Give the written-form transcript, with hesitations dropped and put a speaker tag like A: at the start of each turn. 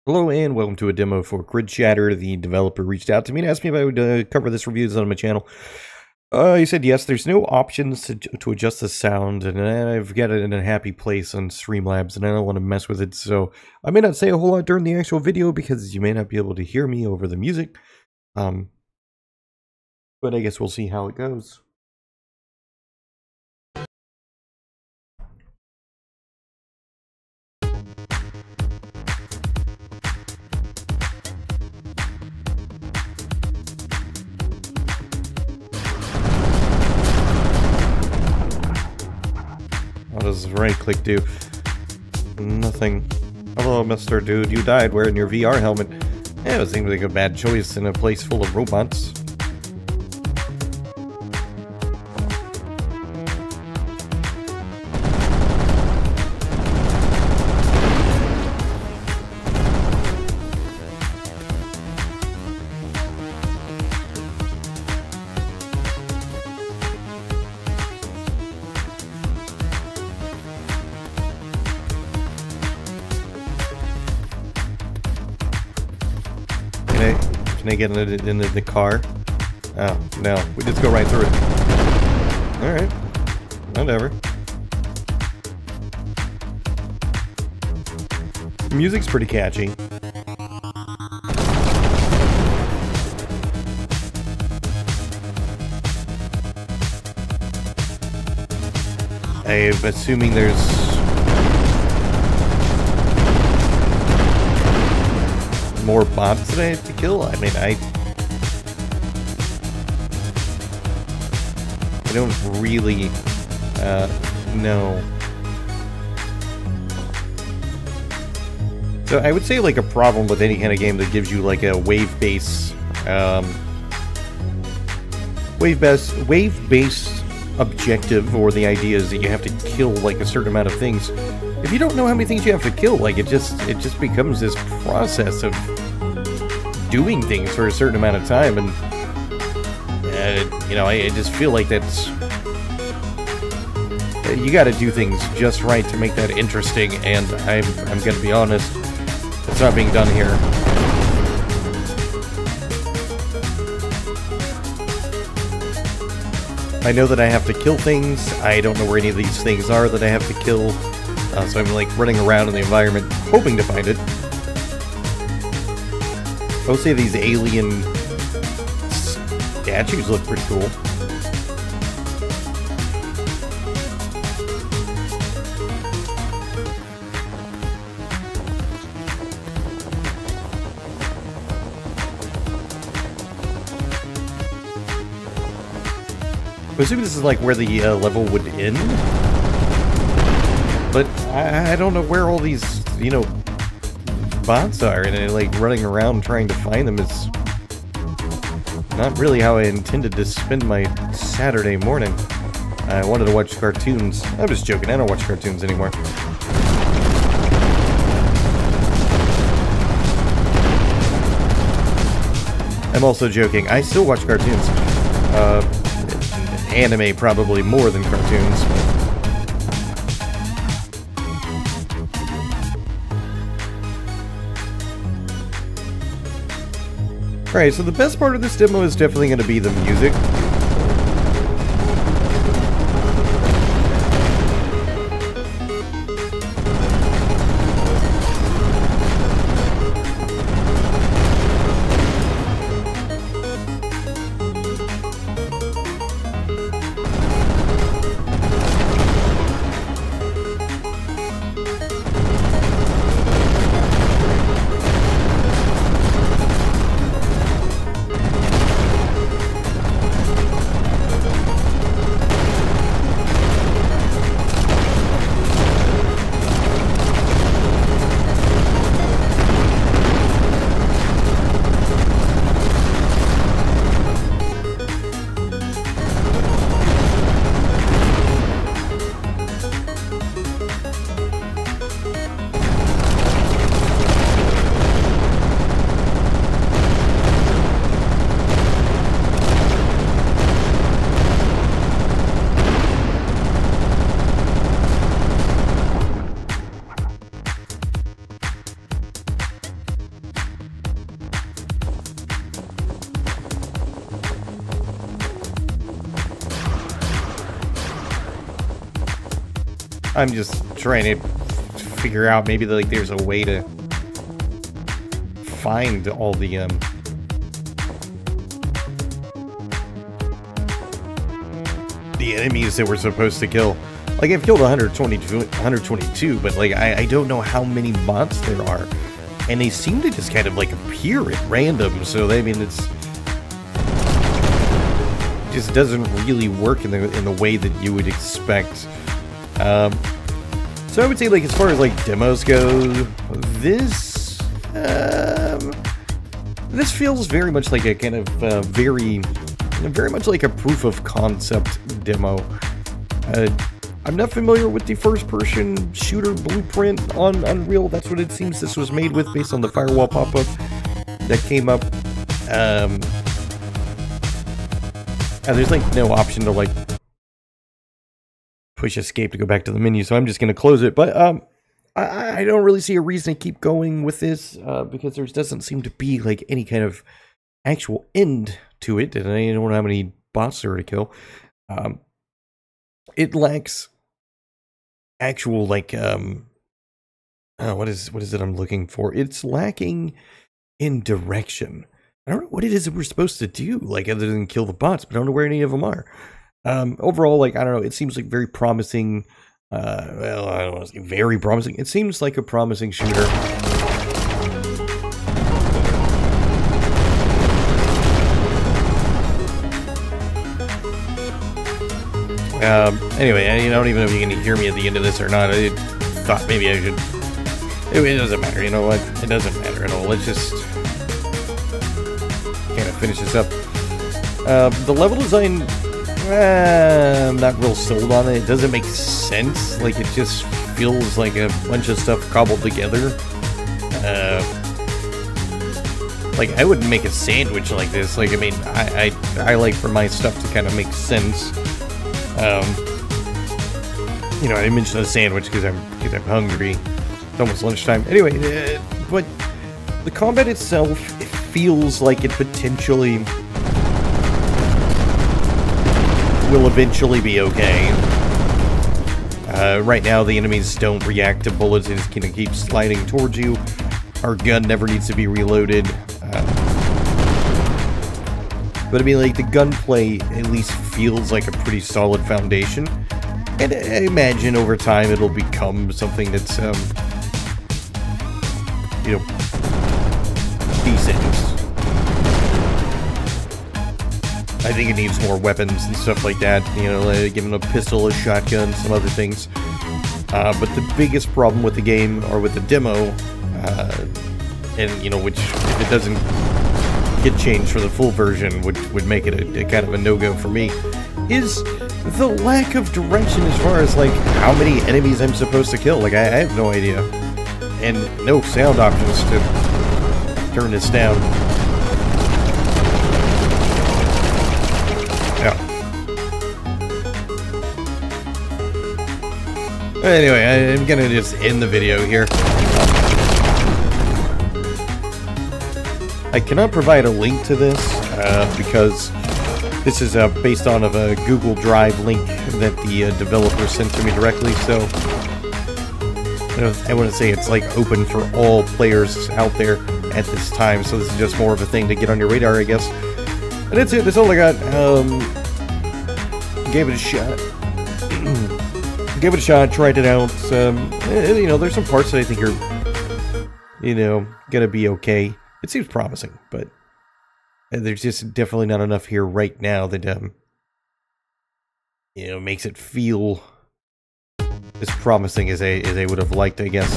A: Hello and welcome to a demo for Shatter. The developer reached out to me and asked me if I would cover this reviews on my channel. He said yes, there's no options to adjust the sound, and I've got it in a happy place on Streamlabs, and I don't want to mess with it, so I may not say a whole lot during the actual video because you may not be able to hear me over the music. But I guess we'll see how it goes. What does right click do? Nothing. Hello, Mr. Dude. You died wearing your VR helmet. Yeah, it seems like a bad choice in a place full of robots. Can I get into the car? Oh, no. We just go right through it. Alright. Whatever. The music's pretty catchy. I'm assuming there's more bots that I have to kill? I mean, I don't really know. So I would say like a problem with any kind of game that gives you like a wave-based objective, or the idea is that you have to kill like a certain amount of things. If you don't know how many things you have to kill, like it just becomes this process of doing things for a certain amount of time, and you know, I just feel like that's you got to do things just right to make that interesting, and I'm gonna be honest, it's not being done here. I know that I have to kill things. I don't know where any of these things are that I have to kill. So I'm like running around in the environment hoping to find it. I will say these alien statues look pretty cool. I'm assuming this is like where the level would end. But I don't know where all these, you know, bots are, and like running around trying to find them is not really how I intended to spend my Saturday morning. I wanted to watch cartoons. I'm just joking, I don't watch cartoons anymore. I'm also joking, I still watch cartoons. Anime probably more than cartoons. Alright, so the best part of this demo is definitely going to be the music. I'm just trying to figure out maybe like there's a way to find all the enemies that we're supposed to kill. Like, I've killed 122, but like I don't know how many bots there are, and they seem to just kind of like appear at random. So I mean, it's just doesn't really work in the way that you would expect. So I would say, like, as far as like demos go, this this feels very much like a kind of very much like a proof of concept demo. I'm not familiar with the first-person shooter blueprint on Unreal. That's what it seems this was made with, based on the firewall pop-up that came up. And there's like no option to like push escape to go back to the menu, so I'm just going to close it. But I don't really see a reason to keep going with this because there doesn't seem to be like any kind of actual end to it, and I don't know how many bots there are to kill. It lacks actual like what is it I'm looking for? It's lacking in direction. I don't know what it is that we're supposed to do, like, other than kill the bots, but I don't know where any of them are. Overall, like, I don't know, it seems like very promising. Well, I don't want to say very promising. It seems like a promising shooter. Anyway, I don't even know if you can hear me at the end of this or not. I thought maybe I should... It doesn't matter, you know what? It doesn't matter at all. Let's just kind of finish this up. The level design, I'm not real sold on it. It doesn't make sense. Like, it just feels like a bunch of stuff cobbled together. Like, I wouldn't make a sandwich like this. Like, I mean, I like for my stuff to kind of make sense. You know, I mentioned a sandwich because I'm hungry. It's almost lunchtime. Anyway, but the combat itself, it feels like it potentially will eventually be okay. Right now, the enemies don't react to bullets. They just kind of keep sliding towards you. Our gun never needs to be reloaded. But I mean, like, the gunplay at least feels like a pretty solid foundation. And I imagine over time it'll become something that's, you know, decent. I think it needs more weapons and stuff like that. You know, like giving a pistol, a shotgun, some other things. But the biggest problem with the game, or with the demo, and, you know, which, if it doesn't get changed for the full version, would make it a kind of a no-go for me, is the lack of direction as far as, like, how many enemies I'm supposed to kill. Like, I have no idea. And no sound options to turn this down. Yeah. Anyway, I'm gonna just end the video here. I cannot provide a link to this because this is based on a Google Drive link that the developer sent to me directly, so I wouldn't say it's like open for all players out there at this time, so this is just more of a thing to get on your radar, I guess. And that's it, that's all I got. Gave it a shot. Gave it a shot, tried it out. You know, there's some parts that I think are, you know, gonna be okay. It seems promising, but there's just definitely not enough here right now that, you know, makes it feel as promising as I would have liked, I guess.